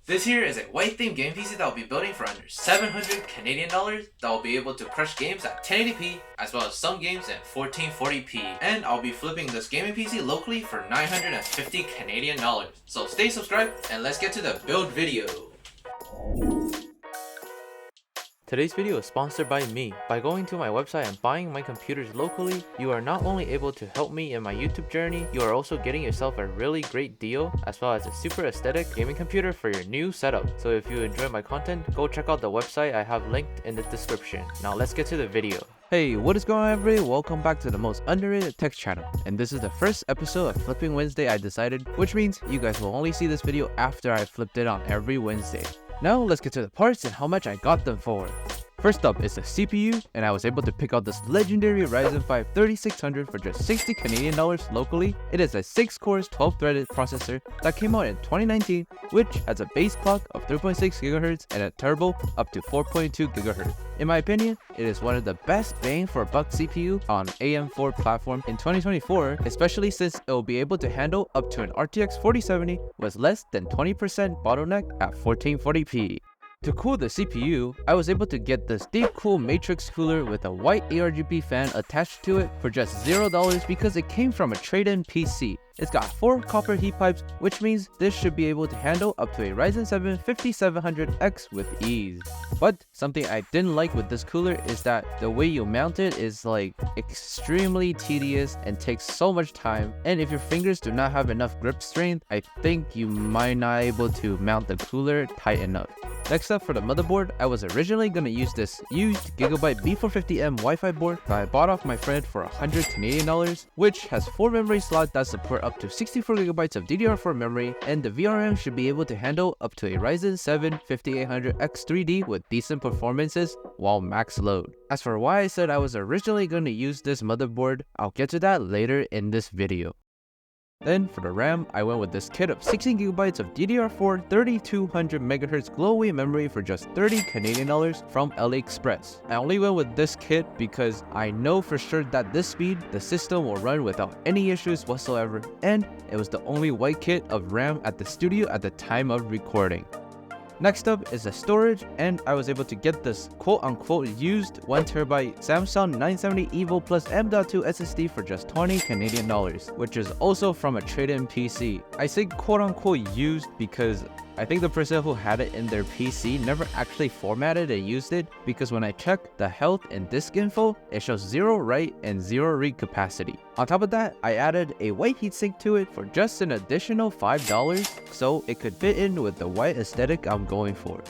This here is a white themed game PC that I'll be building for under 700 Canadian dollars that will be able to crush games at 1080p as well as some games at 1440p. And I'll be flipping this gaming PC locally for 950 Canadian dollars. So stay subscribed and let's get to the build video. Today's video is sponsored by me. By going to my website and buying my computers locally, you are not only able to help me in my YouTube journey, you are also getting yourself a really great deal as well as a super aesthetic gaming computer for your new setup. So if you enjoy my content, go check out the website I have linked in the description. Now let's get to the video. Hey, what is going on everybody? Welcome back to the most underrated tech channel. And this is the first episode of Flipping Wednesday I decided, which means you guys will only see this video after I flipped it on every Wednesday. Now let's get to the parts and how much I got them for. First up is the CPU, and I was able to pick out this legendary Ryzen 5 3600 for just 60 Canadian dollars locally. It is a 6-core 12-threaded processor that came out in 2019, which has a base clock of 3.6 GHz and a turbo up to 4.2 GHz. In my opinion, it is one of the best bang for a buck CPU on AM4 platform in 2024, especially since it will be able to handle up to an RTX 4070 with less than 20% bottleneck at 1440p. To cool the CPU, I was able to get this deep cool matrix cooler with a white ARGB fan attached to it for just $0 because it came from a trade-in PC. It's got 4 copper heat pipes, which means this should be able to handle up to a Ryzen 7 5700X with ease. But something I didn't like with this cooler is that the way you mount it is like extremely tedious and takes so much time, and if your fingers do not have enough grip strength, I think you might not be able to mount the cooler tight enough. Next up for the motherboard, I was originally going to use this used Gigabyte B450M Wi-Fi board that I bought off my friend for 100 Canadian dollars, which has 4 memory slots that support up to 64 GB of DDR4 memory, and the VRM should be able to handle up to a Ryzen 7 5800X 3D with decent performances while max load. As for why I said I was originally going to use this motherboard, I'll get to that later in this video. Then for the RAM, I went with this kit of 16GB of DDR4 3200MHz glow-away memory for just 30 Canadian dollars from AliExpress. I only went with this kit because I know for sure that this speed, the system will run without any issues whatsoever, and it was the only white kit of RAM at the studio at the time of recording. Next up is the storage, and I was able to get this quote-unquote used 1TB Samsung 970 EVO Plus M.2 SSD for just 20 Canadian dollars, which is also from a trade-in PC. I say quote-unquote used because I think the person who had it in their PC never actually formatted and used it, because when I checked the health and disk info, it shows 0 write and 0 read capacity. On top of that, I added a white heatsink to it for just an additional $5 so it could fit in with the white aesthetic I'm going for.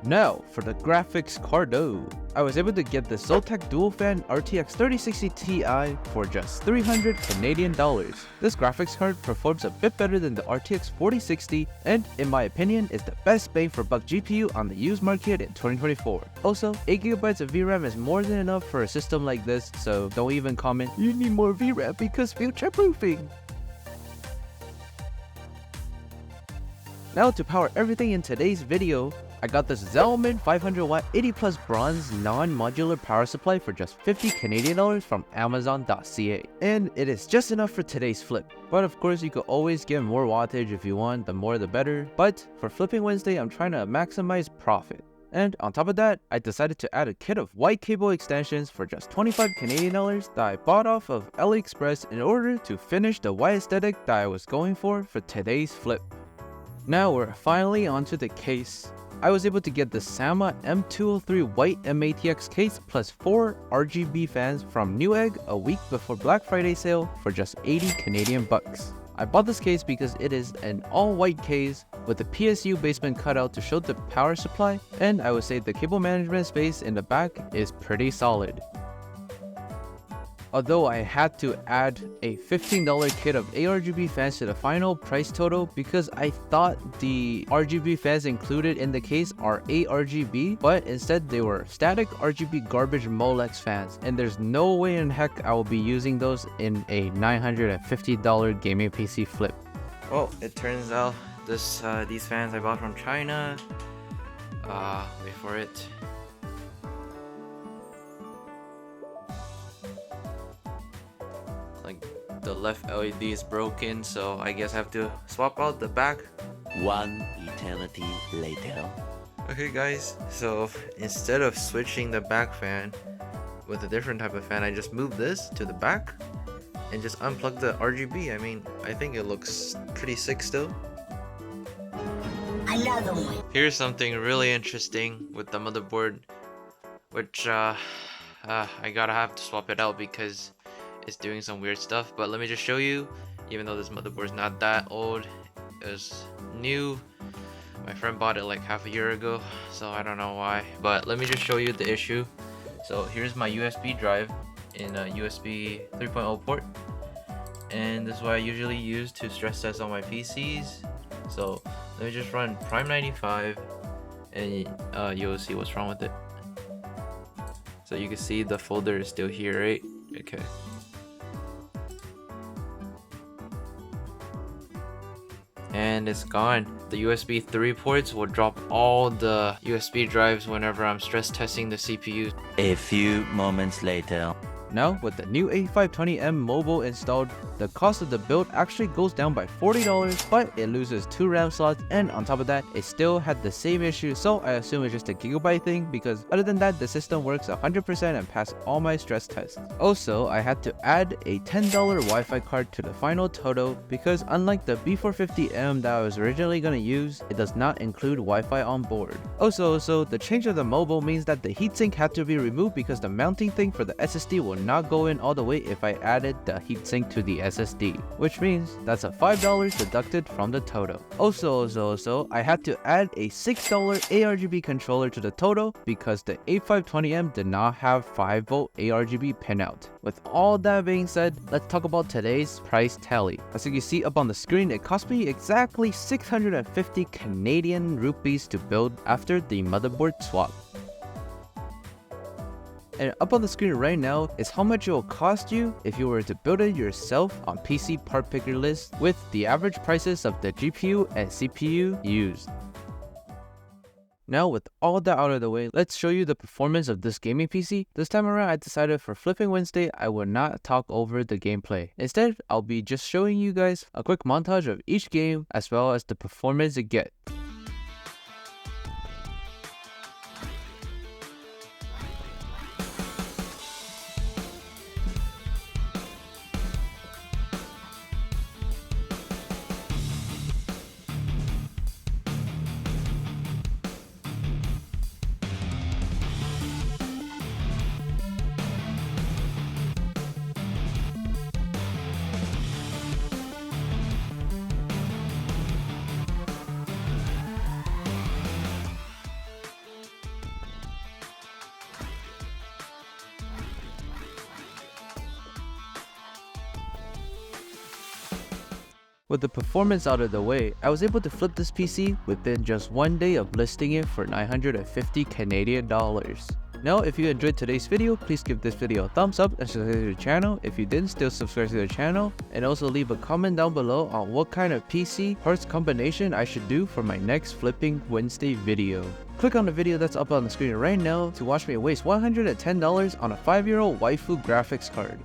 Now for the graphics card though. I was able to get the Zotac Dual Fan RTX 3060 Ti for just 300 Canadian dollars. This graphics card performs a bit better than the RTX 4060 and in my opinion is the best bang for buck GPU on the used market in 2024. Also, 8GB of VRAM is more than enough for a system like this, so don't even comment, "You need more VRAM because future proofing." Now to power everything in today's video, I got this Zelman 500W 80 Plus bronze non-modular power supply for just 50 Canadian dollars from Amazon.ca. And it is just enough for today's flip. But of course you could always get more wattage if you want, the more the better. But for Flipping Wednesday, I'm trying to maximize profit. And on top of that, I decided to add a kit of white cable extensions for just 25 Canadian dollars that I bought off of AliExpress in order to finish the white aesthetic that I was going for today's flip. Now we're finally onto the case. I was able to get the Sama M203 white MATX case plus 4 RGB fans from Newegg a week before Black Friday sale for just 80 Canadian bucks. I bought this case because it is an all-white case with the PSU basement cutout to show the power supply, and I would say the cable management space in the back is pretty solid. Although I had to add a $15 kit of ARGB fans to the final price total because I thought the RGB fans included in the case are ARGB, but instead they were static RGB garbage Molex fans, and there's no way in heck I will be using those in a $950 gaming PC flip. Well, it turns out these fans I bought from China. Wait for it. Like the left LED is broken, so I guess I have to swap out the back. One eternity later. Okay guys, so instead of switching the back fan with a different type of fan, I just moved this to the back and just unplugged the RGB. I mean, I think it looks pretty sick still. Another one. Here's something really interesting with the motherboard, which I gotta have to swap it out because it's doing some weird stuff. But let me just show you. Even though this motherboard's not that old, it was new. My friend bought it like half a year ago, so I don't know why. But let me just show you the issue. So here's my USB drive in a USB 3.0 port, and this is what I usually use to stress test on my PCs. So let me just run Prime 95 and you'll see what's wrong with it. So you can see the folder is still here, right? Okay. And it's gone. The USB 3 ports will drop all the USB drives whenever I'm stress testing the CPU. A few moments later. Now, with the new A520M mobile installed, the cost of the build actually goes down by $40, but it loses 2 RAM slots, and on top of that, it still had the same issue, so I assume it's just a gigabyte thing, because other than that, the system works 100% and passed all my stress tests. Also, I had to add a $10 Wi-Fi card to the final total, because unlike the B450M that I was originally going to use, it does not include Wi-Fi on board. Also, the change of the mobile means that the heatsink had to be removed because the mounting thing for the SSD will not go in all the way if I added the heatsink to the SSD, which means that's a $5 deducted from the total. Also, I had to add a $6 ARGB controller to the total because the A520M did not have 5V ARGB pinout. With all that being said, let's talk about today's price tally. As you can see up on the screen, it cost me exactly 650 Canadian rupees to build after the motherboard swap. And up on the screen right now is how much it will cost you if you were to build it yourself on PC part picker list with the average prices of the GPU and CPU used. Now with all that out of the way, let's show you the performance of this gaming PC. This time around I decided for Flipping Wednesday I will not talk over the gameplay. Instead, I'll be just showing you guys a quick montage of each game as well as the performance it gets. With the performance out of the way, I was able to flip this PC within just one day of listing it for 950 Canadian dollars. Now, if you enjoyed today's video, please give this video a thumbs up and subscribe to the channel if you didn't still subscribe to the channel, and also leave a comment down below on what kind of PC parts combination I should do for my next Flipping Wednesday video. Click on the video that's up on the screen right now to watch me waste $110 on a 5-year-old waifu graphics card.